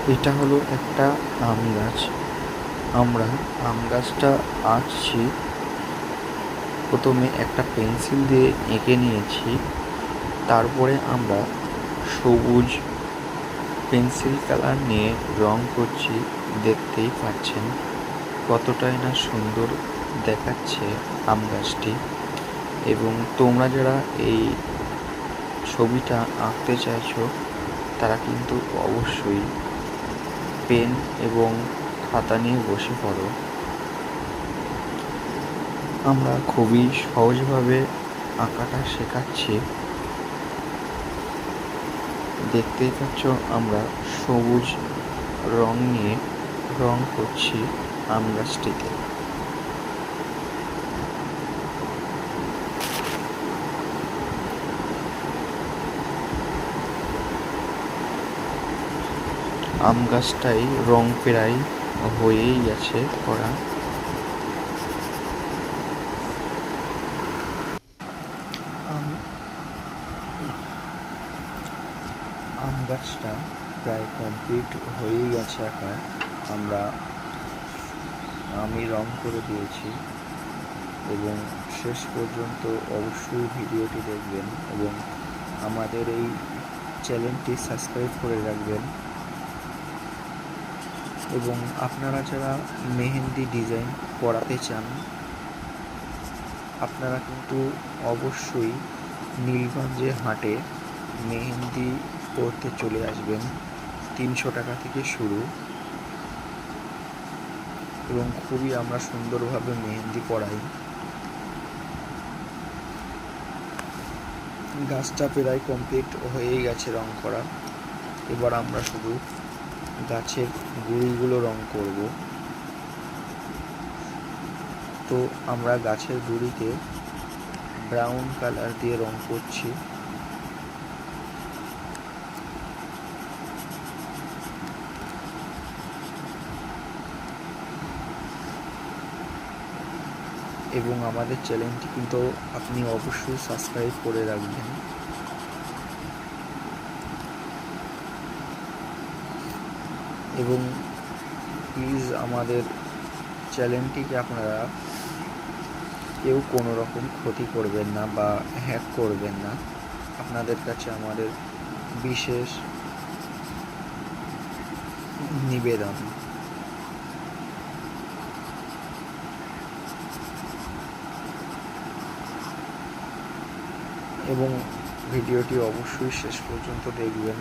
এটা হলো একটা আম গাছ। আমরা আম গাছটা আঁকছি। প্রথমে একটা পেন্সিল দিয়ে এঁকে নিয়েছি, তারপরে আমরা সবুজ পেন্সিল কালার নিয়ে রং করছি। দেখতেই পাচ্ছেন কতটাই না সুন্দর দেখাচ্ছে আম গাছটি। এবং তোমরা যারা এই ছবিটা আঁকতে চাইছো তারা কিন্তু অবশ্যই পেন এবং খাতা নিয়ে বসে পড়ো। আমরা খুবই সহজভাবে আঁকাটা শেখাচ্ছি। দেখতেই পাচ্ছ আমরা সবুজ রং নিয়ে রং করছি আম গাছটিতে। আম গাছটাই রং প্রায় হয়েই গেছে করা। আম গাছটা প্রায় কমপ্লিট হয়েই গেছে আঁকা। আমি রং করে দিয়েছি এবং শেষ পর্যন্ত অবশ্যই ভিডিওটি দেখবেন এবং আমাদের এই চ্যানেলটি সাবস্ক্রাইব করে রাখবেন। এবং আপনারা যারা মেহেন্দি ডিজাইন করাতে চান আপনারা কিন্তু অবশ্যই নীলগঞ্জে হাটে মেহেন্দি করতে চলে আসবেন। 300 টাকা থেকে শুরু এবং খুবই আমরা সুন্দরভাবে মেহেন্দি করাই। গাছটা প্রায় কমপ্লিট হয়েই গেছে রং করা। এবার আমরা শুধু গাছের গুঁড়িগুলো রং করব। তো আমরা গাছের গুঁড়িতে ব্রাউন কালার দিয়ে রং করছি। এবং আমাদের চ্যানেলটি কিন্তু আপনি অবশ্যই সাবস্ক্রাইব করে রাখবেন। এবং প্লিজ আমাদের চ্যানেলটিকে আপনারা কেউ কোনো রকম ক্ষতি করবেন না বা হ্যাক করবেন না। আপনাদের কাছে আমাদের বিশেষ নিবেদন। এবং ভিডিওটি অবশ্যই শেষ পর্যন্ত দেখবেন।